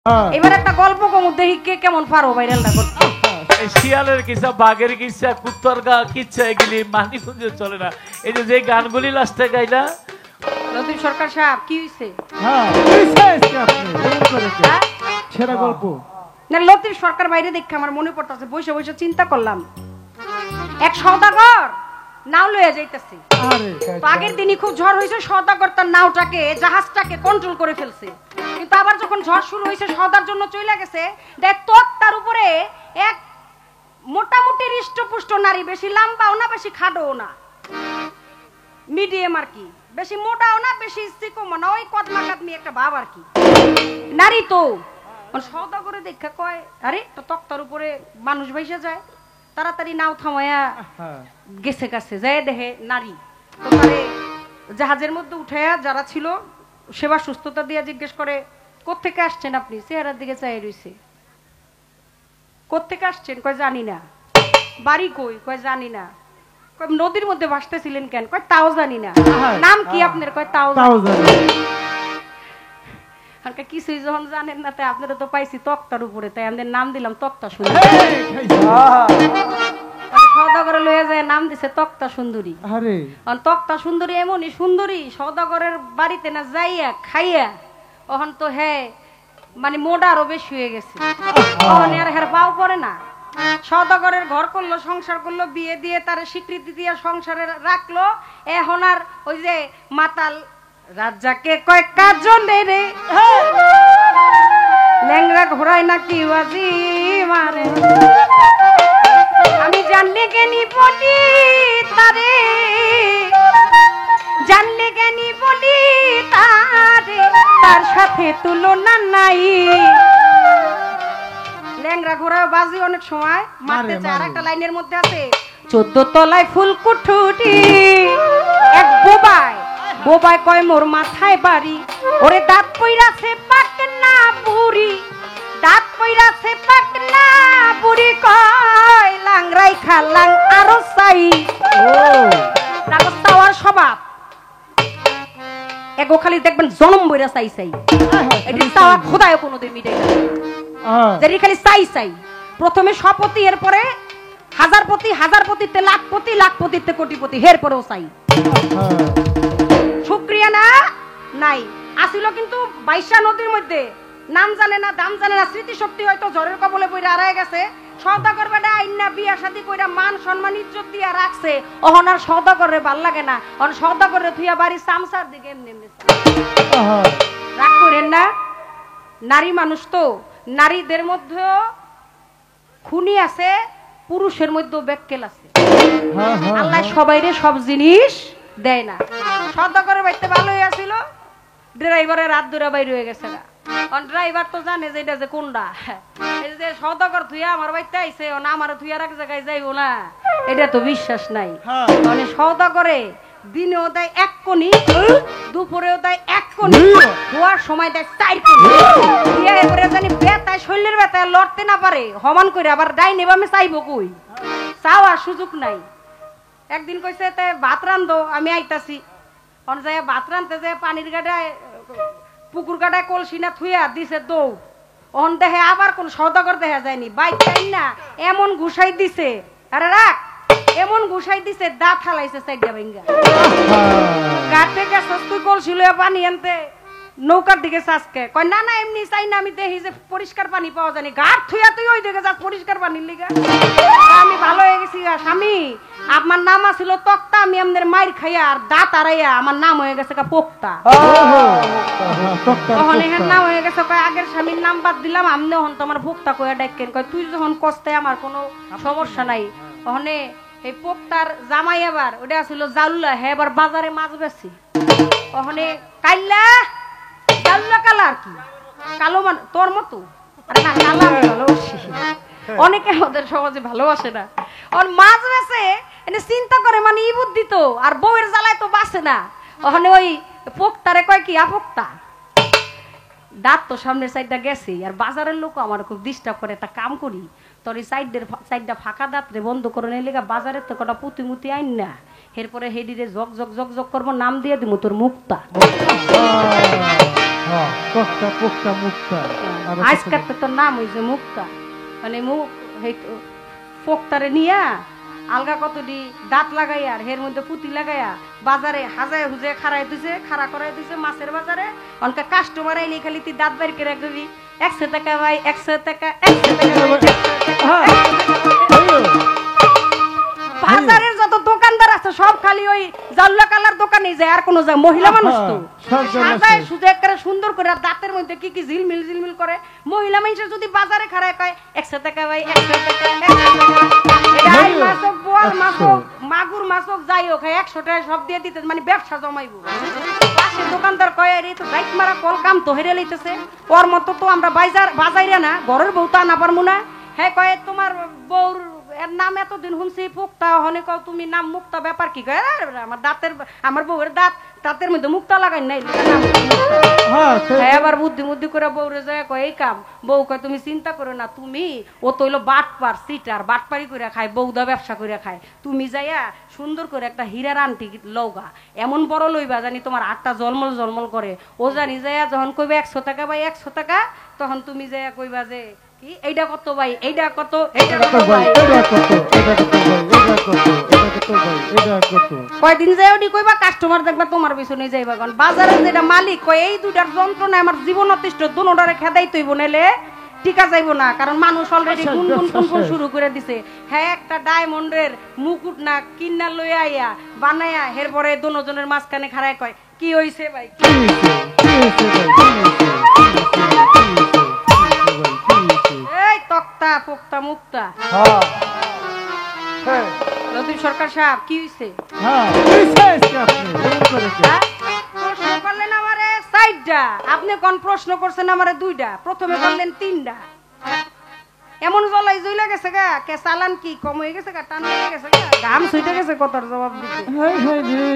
এবার একটা গল্প কমু দেখি কে কেমন পারো ভাইরালটা করতে। শিয়ালের কিসা, বাঘের কিসা, কুত্তর কিচ্ছা এগুলি মানিকগঞ্জে চলে না। এই যে গানগুলি লাস্টে গাইলা লতিফ সরকার সাহেব কি হইছে? সেরা গল্প না, লতিফ সরকার বাইরে দেখে আমার মনে পড়তেছে, বসে বসে চিন্তা করলাম এক সওদাগর নাও লইয়া যাইতেছে। তো আগের দিনই খুব ঝড় হয়েছে, সওদাগর তার নাওটাকে জাহাজটাকে কন্ট্রোল করে ফেলছে। কিন্তু আবার যখন ঝড় শুরু হয়েছে সওদার জন্য চলে গেছে, দেখ তার উপরে এক মোটামুটি হৃষ্টপুষ্ট নারী, বেশি লম্বাও না বেশি খাটোও না, মিডিয়াম আর কি, বেশি মোটাও না বেশি চিকনও না, ওই কদমা কাদমি একটা ভাব আর কি নারী। তো সওদাগরে দেখা কয়, আরে তো তক্তার উপরে মানুষ ভাইসা যায়, তাড়াতাড়ি নাও থামায়া গেছে কাছে যায় দেখে নারী। তো তারে জাহাজের মধ্যে উঠায়া যারা ছিল সেবা সুস্থতা দিয়ে জিজ্ঞেস করে, কোত্থেকে আসছেন আপনি? চেহারার দিকে চাই রইছে। কোত্থেকে আসছেন? কয় জানি না। বাড়ি কই? কয় জানি না। কয় নদীর মধ্যে ভাসতেছিলেন কেন? কয় তাও জানি না। নাম কি আপনার? কয় তাও জানি না। কিছুই যখন জানেন না তাই আপনারা তো পাইছি তক্তার উপরে, তাই আমাদের নাম দিলাম তক্তা সুন্দরী। সওদাগরে লয়ে যায় নাম দিছে তক্তা সুন্দরী। তক্তা সুন্দরী এমনই সুন্দরী, সওদাগরের বাড়িতে না যাইয়া খাইয়া ওখান তো হ্যাঁ মানে মোটা আরো বেশি হয়ে গেছে, আর হ্যাঁ পাও পড়ে না। সওদাগরের ঘর করলো, সংসার করলো, বিয়ে দিয়ে তার স্বীকৃতি দিয়ে সংসারে রাখলো। এখন আর ওই যে মাতাল রাজাকে কয় কাজলে রে ল্যাংরা ঘোড়ায় নাকি বাজি মারে, আমি জানলে জ্ঞানী বলি তারে, জানলে জ্ঞানী বলি তারে, তার সাথে তুলনা নাই। ল্যাংরা ঘোড়ায় বাজি অনেক সময় মারতে চায়। আর একটা লাইনের মধ্যে আছে, 14 তলায় ফুলকুঠুরি এক বোবাই কয় মোর মাথায় বাড়ি, ওরে দাঁত পইরাছে পাকনা বুড়ি, দাঁত পইরাছে পাকনা বুড়ি, কয় লাংরাই খালাং আরো চাই। তাওয়ার স্বভাব এগো খালি দেখবেন জনম বইরা চাই চাই, এটি তাওয়া খোদায় কোনোদিন মিটাই না, যেটি খালি চাই চাই। প্রথমে শপতি, এরপরে হাজারপতি, হাজারপতিতে লাখপতি, লাখপতিতে কোটিপতি, এরপরেও চাই। শুক্রিয়া না নাই আসিল, কিন্তু বাইশা নদীর মধ্যে নাম জানে না দাম জানে না, স্মৃতিশক্তি হয়তো ঝড়ের কবলে পড়ে হারায় গেছে। সওদাগর বেটা আইনা বিয়া শাদী কইরা মান সম্মান ইজ্জত দিয়া রাখছে, অহন আর সওদাগরে ভাল লাগে না, অন সওদাগরে থুইয়া বাড়ি সামসার দিকে এমনি এমনি রাগ করেন না। নারী মানুষ তো, নারীদের মধ্যেও খুনি আছে, পুরুষের মধ্যেও বেক্কেল আছে। আল্লাহ সবাইরে সব জিনিস দেয় না। সওদাগরের বাড়িতে ভালোই আছিল, ড্রাইভারের রাত ধরে বাইরে হয়ে গেছে না, ড্রাইভার তো জানে যে এটা যে কোনটা, এই যে সওদাগর থুইয়া আমার বাড়িতে আইছে, না আমার থুইয়া এক জায়গায় যাইবো না, এটা তো বিশ্বাস নাই। মানে সওদাগরে দিনেও দেয় 1 কোনি, দুপুরেও দেয় 1 কোনি, হওয়ার সময় দেয় 4 কোনি। এরপরে জানি বেতায় শরীরের বেতায় লড়তে না পারে, হমান করে আবার ডাইনে বামে চাইবো কই, চাওয়ার সুযোগ নাই। একদিন কইছে তে ভাত রান্ধো, আমি আইতাছি। অন যায় ভাত রান্ধতে যায় পানির গাডায় পুকুর গাডায় কলসি না থুইয়া দিছে দৌড়। অন দেখে আবার কোন সওদাগর দেখা যায়নি, বাইক চাই না এমন ঘুষাই দিছে, আরে রাখ এমন ঘুষাই দিছে দাঁত হালাইছে সাইডা ভাঙ্গা। গাড় থেকে সস্তুই কলসি লইয়া পানি আনতে নৌকার দিকে চাষকে কয়, না না এমনি চাই না, আমি দেখি যে পরিষ্কার পানি পাওয়া যায়নি, গাড় থুইয়া তুই ওই দিকে যাস পরিষ্কার পানির লিগা। আমি ভালো হয়ে গেছি স্বামী, আমার নাম আছিল তক্তা, আমি আমাদের মাইর খাইয়া আর দাঁত আড়াইয়া আমার নাম হয়ে গেছে পোক্তা। তখন এখানে নাম হয়ে গেছে, কয় আগের স্বামীর নাম বাদ দিলাম, আমনে হন তোমার পোক্তা কয়ে ডাকেন। কয় তুই যখন কষ্টে আমার কোনো সমস্যা নাই। ওখানে এই পোক্তার জামাই আবার ওটা আছিল জাউল্লা, হ্যাঁ এবার বাজারে মাছ বেশি। ওখানে কাইল্লা জাউল্লা কালা আর কি কালো, মানে তোর মতো না কালা ভালোবাসি, অনেকে আমাদের সমাজে ভালোবাসে না। ওর মাছ বেছে এনে চিন্তা করে, মানে ই বুদ্ধি তো, আর বউয়ের জ্বালায় তো বাঁচে না। ওখানে ওই পোক্তারে কয় কি আপোক্তা, দাঁত তো সামনের সাইডটা গেছে, আর বাজারের লোক আমার খুব ডিস্টার্ব করে, একটা কাম করি তোর এই সাইডটা ফাঁকা দাঁত রে বন্ধ করে নিলে বাজারের তো কটা পুঁতি আইন না, এরপরে হেডিরে জগ জগ জগ জগ করবো, নাম দিয়ে দিব তোর মুক্তা। হ্যাঁ পোক্তা পোক্তা মুক্তা আরো কত আজকাল তো তোর নাম হইছে মুক্তা মানে মুখ পোক্তারে নিয়া আলগা কতটি দাঁত লাগাইয়া আর হের মধ্যে পুঁতি লাগাইয়া বাজারে হাজায় হুজে খাড়াই দিছে খাড়া করাই দিছে মাছের বাজারে অনকা কাস্টমার আইলে খালি তুই দাঁত বাইর করে রাখবি 100 টাকা ভাই 100 টাকা 100 টাকা ভাই, 100 টাকা, হ্যাঁ। 100 টাকা। বাজারের যত দোকানদার আছে সব খালি ওই জাল্লা কালার দোকানে যায় আর কোনো যায় মহিলা মানুষ তো সব জন আছে। সাজায় সুজে করে সুন্দর করে আর দাঁতের মধ্যে কি কি ঝিলমিল ঝিলমিল করে মহিলা মানুষের যদি বাজারে খাড়ায় কয় 100 টাকা ভাই 100 টাকা 100 টাকা এটা আই মাছ হোক বোয়াল মাছ হোক মাগুর মাছ হোক যাই হোক 100 টাকা সব দিয়ে দিতে মানে ব্যবসা জমাইবো পাশের দোকানদার কয় আরে তো বাইক মারা কল কাম তো হেরে লইতেছে ওর মতো তো আমরা বাজাইরা না ঘরের বউ তা না পারমু না হ্যাঁ কয় তোমার বউর এর নাম এতদিন শুনছি মুক্তা হনে কও তুমি নাম মুক্তা ব্যাপার কি কয় আরে আমার আমার বউয়ের দাঁতের মধ্যে মুক্তা লাগাই নাই নাম মুক্তা। হ্যাঁ তো হ্যাঁ আবার বুদ্ধি করে বউরে যায় কয় এই কাম বউ কয় তুমি চিন্তা করো না তুমি ও তো হইলো বাটপার সিটার বাটপারি করে খায় বউদা ব্যবসা করে খায় তুমি যাইয়া সুন্দর করে একটা হীরার আংটি লওগা এমন বড় লইবা জানি তোমার আটটা জলমল জলমল করে ও জানি যাইয়া যখন কইবে 100 টাকা ভাই 100 টাকা তখন তুমি যাইয়া কইবা যে কি এইটা কত ভাই এইটা কত এইটা কত কত ভাই ভাই এটা কত এটা কত ভাই এটা কত এটা কত ভাই এটা কত কয়দিন যাই ওটি কইবা কাস্টমার দেখবা তোমার পিছনে যাইবা কারণ বাজারের যেটা মালিক কয় এই দুটার যন্ত্রণা আমার জীবন অতিষ্ঠ দুনোটারে খেদাই তৈব নাইলে টিকা যাইব না কারণ মানুষ অলরেডি আচ্ছা, গুনগুন আচ্ছা, গুনগুন আচ্ছা। শুরু করে দিছে হ্যাঁ একটা ডায়মন্ডের মুকুট না কিন্না লইয়া আইয়া বানাইয়া এর পরে দুজনের মাঝখানে খাড়ায় কয় কি হইছে ভাই কি হইছে কি হইছে ভাই কি হইছে এই তক্তা পোক্তা মুক্তা হ্যাঁ হ্যাঁ লতিফ সরকার সাহেব কি হইছে হ্যাঁ হইছে আজকে আপনি এমন করে কি? হ্যাঁ? প্রশ্ন করলেন আমারে 4টা আপনি কোন প্রশ্ন করছেন আমারে 2টা প্রথমে করলেন 3টা এমন জলাই জইলা গেছে গা কে চালান কি কম হয়ে গেছে গা টান হয়ে গেছে গা ঘাম ছুটে গেছে কতর জবাব দিতে হাই হাই রে